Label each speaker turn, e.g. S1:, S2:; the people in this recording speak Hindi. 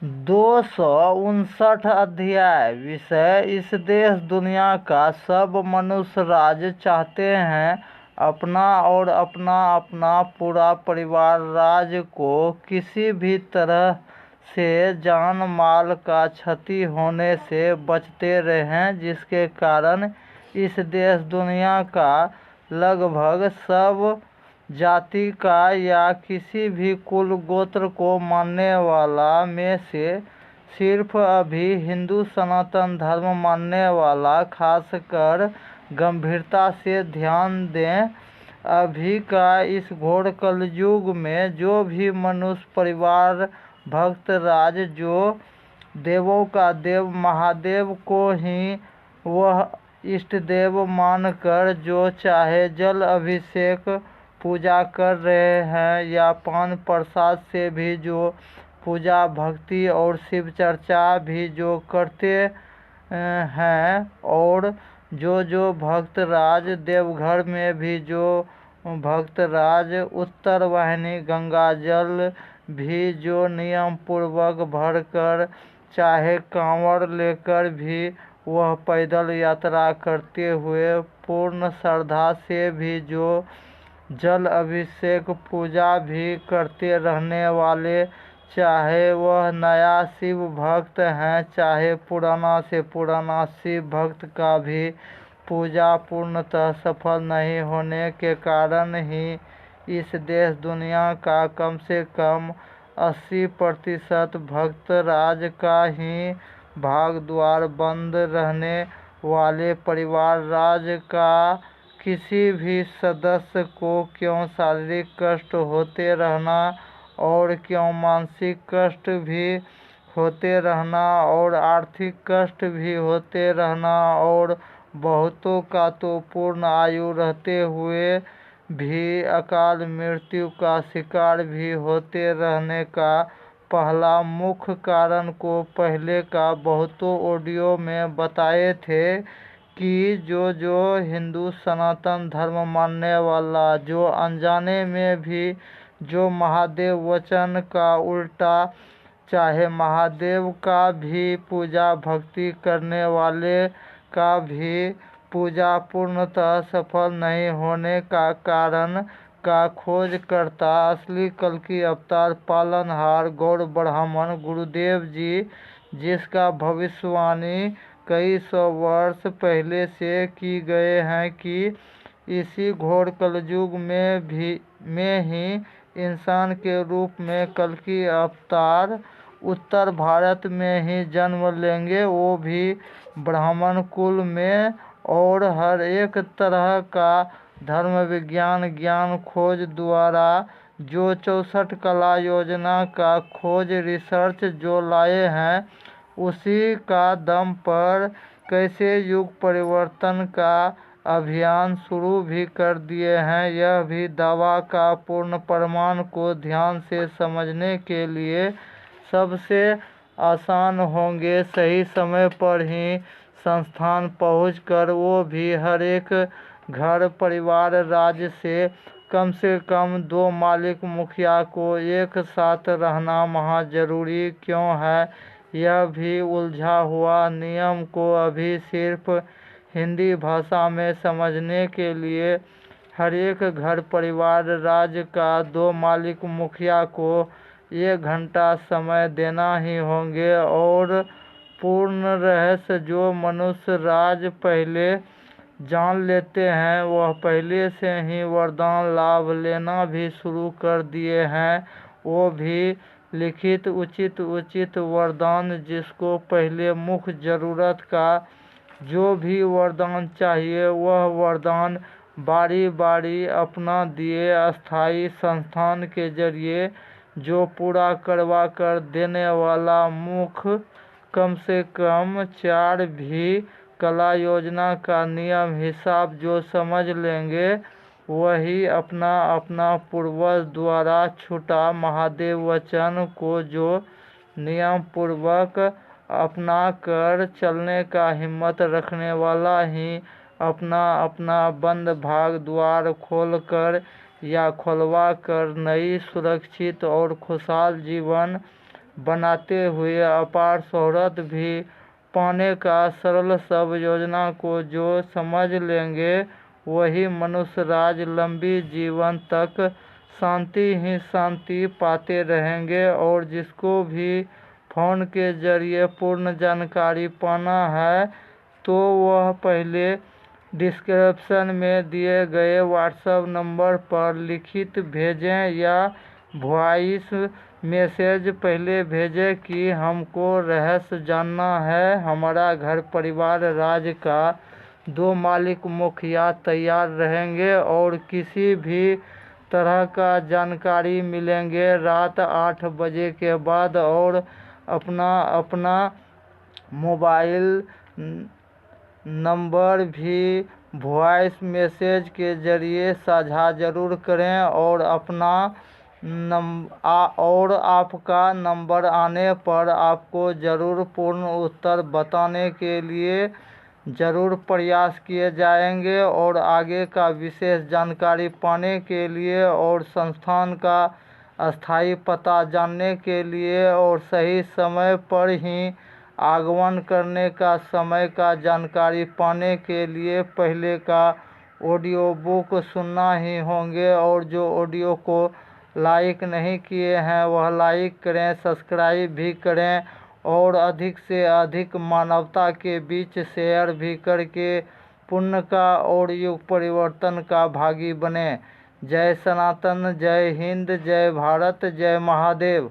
S1: 259 अध्याय। विषय: इस देश दुनिया का सब मनुष्य राज चाहते हैं, अपना और अपना अपना पूरा परिवार राज को किसी भी तरह से जान माल का क्षति होने से बचते रहें, जिसके कारण इस देश दुनिया का लगभग सब जाति का या किसी भी कुल गोत्र को मानने वाला में से सिर्फ अभी हिंदू सनातन धर्म मानने वाला खासकर गंभीरता से ध्यान दें। अभी का इस घोर कलयुग में जो भी मनुष्य परिवार भक्त राज, जो देवों का देव महादेव को ही वह इष्ट देव मानकर जो चाहे जल अभिषेक पूजा कर रहे हैं या पान प्रसाद से भी जो पूजा भक्ति और शिव चर्चा भी जो करते हैं, और जो भक्त राज देवघर में भी जो भक्त राज उत्तर वाहिनी गंगा जल भी जो नियम पूर्वक भरकर चाहे कांवड़ लेकर भी वह पैदल यात्रा करते हुए पूर्ण श्रद्धा से भी जो जल अभिषेक पूजा भी करते रहने वाले, चाहे वह नया शिव भक्त हैं चाहे पुराना से पुराना शिव भक्त का भी पूजा पूर्णतः सफल नहीं होने के कारण ही इस देश दुनिया का कम से कम 80% भक्त राज का ही भाग द्वार बंद रहने वाले परिवार राज का किसी भी सदस्य को क्यों शारीरिक कष्ट होते रहना और क्यों मानसिक कष्ट भी होते रहना और आर्थिक कष्ट भी होते रहना और बहुतों का तो पूर्ण आयु रहते हुए भी अकाल मृत्यु का शिकार भी होते रहने का पहला मुख्य कारण को पहले का बहुतों ऑडियो में बताए थे कि जो हिंदू सनातन धर्म मानने वाला जो अनजाने में भी जो महादेव वचन का उल्टा चाहे महादेव का भी पूजा भक्ति करने वाले का भी पूजा पूर्णतः सफल नहीं होने का कारण का खोज करता असली कल्कि अवतार पालनहार गौर ब्राह्मण गुरुदेव जी, जिसका भविष्यवाणी कई सौ वर्ष पहले से की गए हैं कि इसी घोर कलयुग में ही इंसान के रूप में कल्कि अवतार उत्तर भारत में ही जन्म लेंगे, वो भी ब्राह्मण कुल में, और हर एक तरह का धर्म विज्ञान ज्ञान खोज द्वारा जो 64 कला योजना का खोज रिसर्च जो लाए हैं, उसी का दम पर कैसे युग परिवर्तन का अभियान शुरू भी कर दिए हैं। यह भी दावा का पूर्ण प्रमाण को ध्यान से समझने के लिए सबसे आसान होंगे सही समय पर ही संस्थान पहुंचकर वो भी हर एक घर परिवार राज्य से कम 2 मालिक मुखिया को एक साथ रहना महा जरूरी क्यों है, यह भी उलझा हुआ नियम को अभी सिर्फ हिंदी भाषा में समझने के लिए हर एक घर परिवार राज्य का 2 मालिक मुखिया को 1 घंटा समय देना ही होंगे, और पूर्ण रहस्य जो मनुष्य राज पहले जान लेते हैं वह पहले से ही वरदान लाभ लेना भी शुरू कर दिए हैं, वो भी लिखित उचित वरदान, जिसको पहले मुख्य जरूरत का जो भी वरदान चाहिए वह वरदान बारी बारी अपना दिए अस्थाई संस्थान के जरिए जो पूरा करवा कर देने वाला मुख्य कम से कम 4 भी कला योजना का नियम हिसाब जो समझ लेंगे, वही अपना अपना पूर्वज द्वारा छूटा महादेव वचन को जो नियम पूर्वक अपना कर चलने का हिम्मत रखने वाला ही अपना अपना बंद भाग द्वार खोल कर या खुलवा कर नई सुरक्षित और खुशहाल जीवन बनाते हुए अपार शोहरत भी पाने का सरल सब योजना को जो समझ लेंगे वही मनुष्य राज लंबी जीवन तक शांति ही शांति पाते रहेंगे। और जिसको भी फ़ोन के जरिए पूर्ण जानकारी पाना है तो वह पहले डिस्क्रिप्शन में दिए गए व्हाट्सएप नंबर पर लिखित भेजें या वॉइस मैसेज पहले भेजें कि हमको रहस्य जानना है। हमारा घर परिवार राज का 2 मालिक मुखिया तैयार रहेंगे और किसी भी तरह का जानकारी मिलेंगे रात 8 बजे के बाद। और अपना मोबाइल नंबर भी वॉइस मैसेज के ज़रिए साझा ज़रूर करें। और आपका नंबर आने पर आपको ज़रूर पूर्ण उत्तर बताने के लिए ज़रूर प्रयास किए जाएंगे। और आगे का विशेष जानकारी पाने के लिए और संस्थान का अस्थायी पता जानने के लिए और सही समय पर ही आगमन करने का समय का जानकारी पाने के लिए पहले का ऑडियो बुक सुनना ही होंगे। और जो ऑडियो को लाइक नहीं किए हैं वह लाइक करें, सब्सक्राइब भी करें और अधिक से अधिक मानवता के बीच शेयर भी करके पुण्य का और युग परिवर्तन का भागी बने। जय सनातन, जय हिंद, जय भारत, जय महादेव।